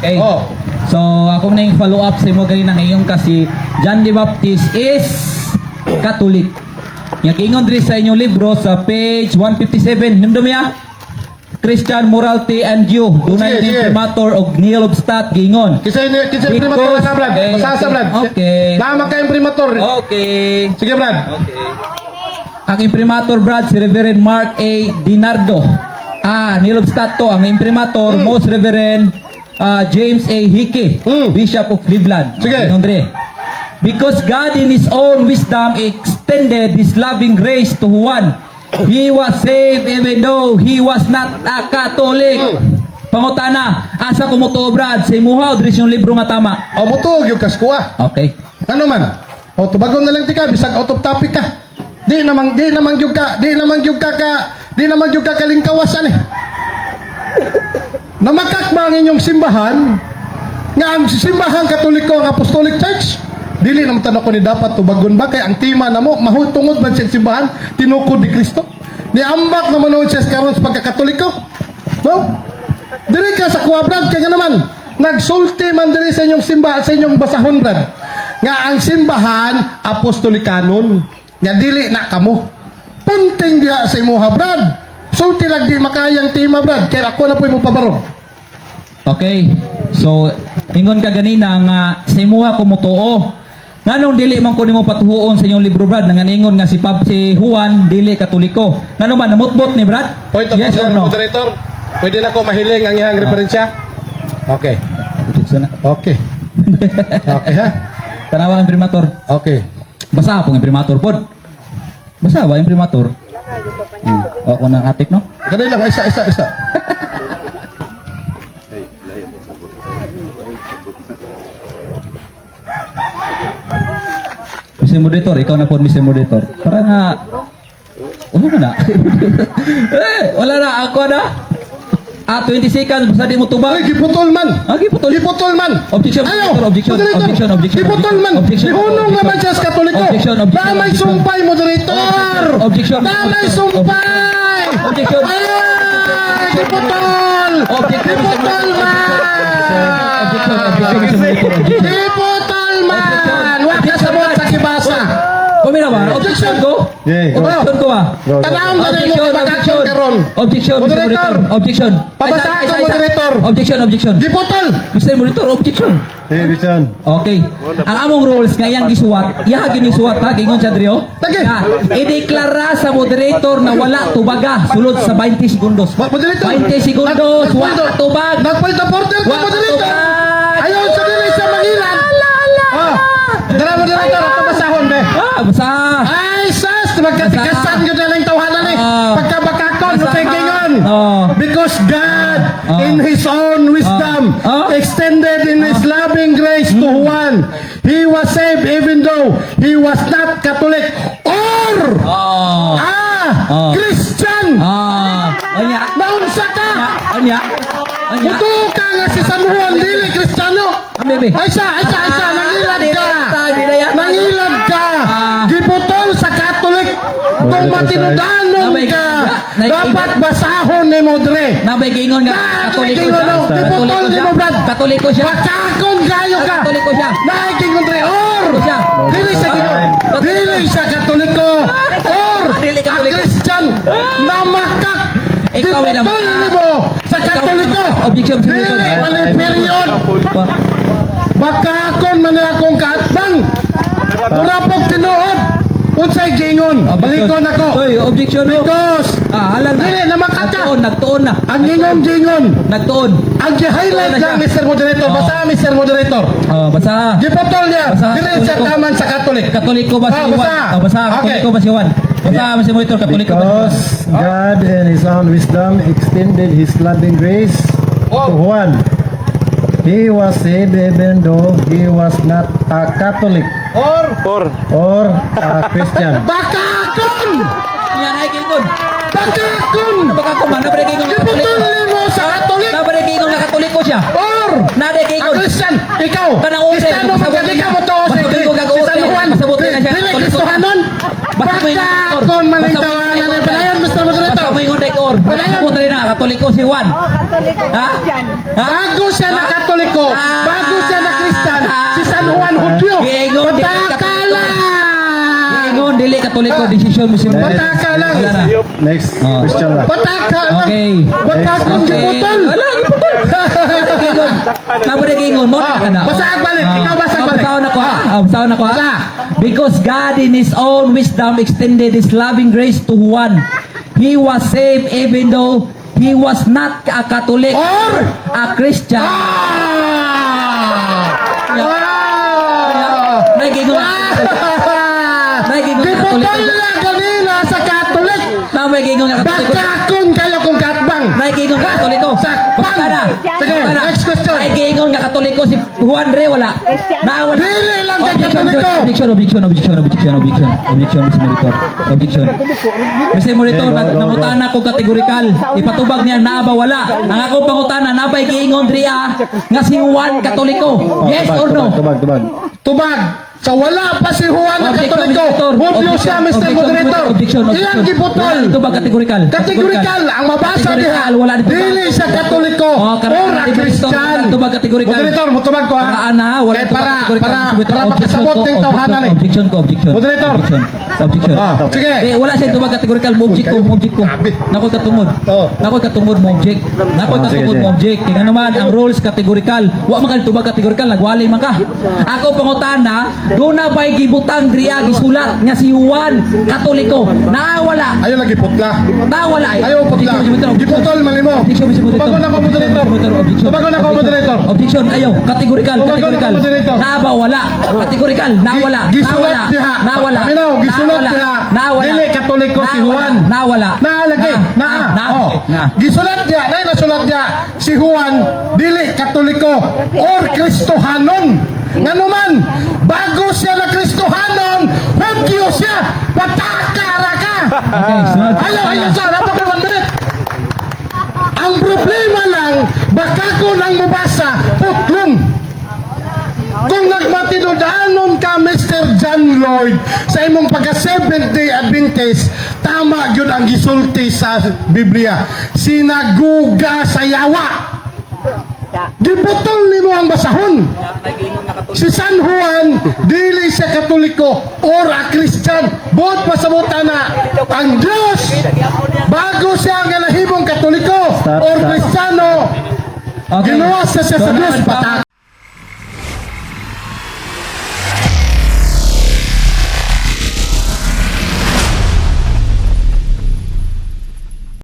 Okay. Oh. So, ako na yung follow up sa mo ganina ngayon kasi John the Baptist is Catholic. Yung ingon rin sa inyong libro sa page 157. Nandun ya? Christian Morality and You. Dunay Sige, ni sige. Primator o Neil Obstat gingon. Kisa primator na, Brad. Okay, Masasa, Brad. okay. Tama kayong primator. Okay. Sige, Brad. Okay. Ang imprimator, Brad, si Reverend Mark A. Dinardo. Neil Obstat to. Ang imprimator, Most Reverend James A. Hickey, Bishop of Cleveland. Sige. Andre. Because God in His own wisdom extended His loving grace to Juan. He was saved even though he was not a Catholic. Pangutana, asa kumutuo, Brad, sa imuha o dres yung libro nga tama? O, butog yung kaskuha. Okay. Ano man? O, tubagon na lang tika, bisag out of topic ka. Di namang yung ka kalingkawasan eh. Namakak ba ang inyong simbahan? Nga ang simbahan Katoliko, ang Apostolic Church? Dili naman tanong ko ni dapat tubagon ba? Kaya ang tema na mo, mahutungod ba siya simbahan? Tinukod ni Kristo? Niambak naman noon siya karon sa pagkakatoliko? No? Dili ka sa kuha, Brad, kaya naman, nagsulti man diri sa inyong simbahan, sa inyong basahon, Brad. Nga ang simbahan, apostolikanon. Nga dili na kamo. Punting diha sa imuha, Brad. Sulti lang di makayang tema, Brad. Kaya ako na po yung pabaro. Okay. So, ingon ka ganina nga sa imuha kumutuo. Nganong dili man ko nimo patuhuon sa inyong libro, Brad, nga ingon nga si Juan dili Katoliko. Ngano man namutbot ni Brad? Point of Yes or order, no? moderator. Pwede na ko mahiling ang iyang referensya? Okay. Okay. Okay, ha? Tanawa ang primator. Okay. Basa po ang primator pod. Basa ba ang primator? O nang atik no? Ganun lang, isa. Mr. Moderator, ikaw na po Mr. Moderator. Para nga wala na. Wala na ako na. 20 seconds basta di mo tubag. Ay, giputol man. Giputol. Giputol man. Objection, Ayaw. objection, Moderator. objection, objection, Giputol man. objection, Ihunong objection, naman siya sa Katoliko. objection, objection, Damay objection. sumpay, moderator. Objection. Damay sumpay. Objection. Ay, giputol. Objection. Giputol man. Objection, objection, Mr. Moderator, objection. Giputol man. Wag ka sa buwan sa kibasa. Kumina ba? Objection ko? Yeah, Objection ko ba? Tanawang na rin mo pagkakon karon. Objection, Mr. Moderator. Moderator. Objection. Pabasa Isa, ka, isa. moderator. Objection, objection. Giputol. Mr. Moderator, objection. Hey, Richard. Okay. Ang among rules nga iyang gisuwat, iya ginisuwat ha, gingon siya Drio. Sige. I-deklara sa moderator na wala tubaga sulod sa 20 segundos. Moderator. 20 segundos, wala tubag. Nagpalit na porter ka, Wala moderator. tubag. Ayaw sa dili sa Mangilan. Dala moderator, ito basahon, be. Basa. Ay, sas! Magkatikasan yun na lang tawanan eh. Pagkabakakon, Basa. matingingon. Oh. Because God, in His own wisdom, extended in His loving grace to Juan. He was saved even though he was not Catholic or Christian. Anya. Naunsa ka! Anya. Anya. Muto ka nga si San Juan, dili Kristiyano. Bebe. Ay siya, nangilad ka. Nangilad ka. Giputol sa Katolik. Kung matinudanon ka, dapat basahon ni Modre. Nabay gingon nga Katoliko siya. Giputol ni mo, Brad. Katoliko siya. Bakakon kayo ka. Katoliko siya. Nakiking Modre, or. siya. Dili siya ginoo. Dili siya Katoliko. Or. Dili A Katoliko. Christian. Namakak. Ikaw ay Giputol ni mo sa Katoliko. Objection, Dili, wala period. Bakakon man akong kaatbang. Mura pong tinuod. Unsay gingon. Balikon ako. Oy, objection no. Because Halal na. dili namakat ka. Nagtuon na. Ang gingon. Nagtuon. Ang highlight lang, Mr. Moderator. Basta, Mr. Moderator. Basa. Gipotol niya. Basta, Dili siya Katoliko. taman sa Katolik. Katoliko ba si Juan? Basa. Basa. Okay. Katoliko ba si Juan? Basa, Mr. Monitor, Katoliko ba si Juan? Because God in His own wisdom extended His loving grace to Juan. He was saved even though he was not a Catholic or a Christian. Bakakon! Yan ay gingon. Bakakon! Baka ko man, nabalik gingon na Gipotol Katoliko. mo sa Katolik. Nabalik gingon na Katoliko siya. Or Nade ang gingon. Christian, ikaw. Kanang usay. Kristiyano magkali ka mo to. Masabot ko Si San Juan. Masabuti na siya. Dili Kristohanon. Bakakon man ang tawanan ng panayon, Mr. Moderator. Basta mo ingon dekor. Masabot rin na Katoliko si Juan. Ha? Bago siya na Katoliko, Katoliko, desisyon mo si Pataka lang. Wala na. Next Oh. question lang. Pataka lang. Okay. Patakong Okay. giputol. Wala, giputol. Gingon. Namo na gingon mo ka na. Basag balik. Ikaw basag balik. Basahon ako ha. Basahon ako ha. Basa. Because God in His own wisdom extended His loving grace to Juan. He was saved even though he was not a Catholic, Or a Christian. Naigingon. Naigingon na Giputol Katoliko. na ganina sa Katolik. Naigingon na Katoliko. Bakakon kayo kung katbang. Naigingon na Katoliko. Sakpan. Basta na. Sige, Basta na. next question. Naigingon na Katoliko si Juan Re wala. Nawala. Dili lang kay Objection, Katoliko. objection, Mr. Monitor. Objection. Mr. Monitor, nangutana ko kategorikal. Ipatubag niya na ba wala. Ang akong pangutana na ba giingon Ria nga si Juan Katoliko. Yes or no? Tubag. Tubag. Sa wala pa si Juan na Objection, Katoliko. Mr. Mubyo siya, Mr. Moderator. Iyan giputol. Ito ba kategorikal? Kategorikal. Ang mabasa diha. Kategorikal, wala dito. Dili sa Katoliko. Oh, karaan Ora na, Christian. Ito ba kategorikal? Moderator, mutubag ko ha. Karaan na, wala Kaya ito para kategorikal. makasabot ng tawhanan eh. Objection ko. Moderator. Objection. Ah, sige. Eh, wala siya ito ba kategorikal. Object ko. Nakoy katungod. Oh. Nakoy katungod mo object. Nakoy Ah, katungod sige, mo sige. object. Tingnan naman ang rules kategorikal. Wa man ito ba kategorikal. Nagwali man ka. Ako pangutana, doon na ba'y gibutang Griya gisulat nga si Juan Katoliko. Nawala. Ayaw lagi putla. Nawala. Ayaw putla. Giputol malimo. Tubagon ako, moderator. Tubagon ako, moderator. Objection, ayaw. Kategorikal, Tubagon kategorikal. ako, moderator. Naba, wala. Kategorikal, nawala. Gisulat diha. Nawala. Aminaw, gisulat Nawala. diha. Nawala. Dili Katoliko si Juan. Nawala. Naalagi. Na. Oh. Gisulat diya. Nay nasulat diya. Si Juan dili Katoliko or Kristohanon. Nganuman, bago siya na Kristohanon, Hudyo siya. Pataka ra ka. Okay, sunod. Ayaw sa dapat ka 1 minute. Ang problema lang, baka ko nang mabasa, putlong. Kung nagmatinudanon ka, Mr. John Lloyd, sa imong pagka-Seventh-day Adventist, tama yun ang gisulti sa Biblia. Sinaguga sa yawa. Giputol nimo ang basahon. Si San Juan, dili siya Katoliko or a Christian. Buot pasabutan na ang Diyos, bago siya nga nahimong Katoliko or Kristiyano, ginawa siya sa Diyos, pataka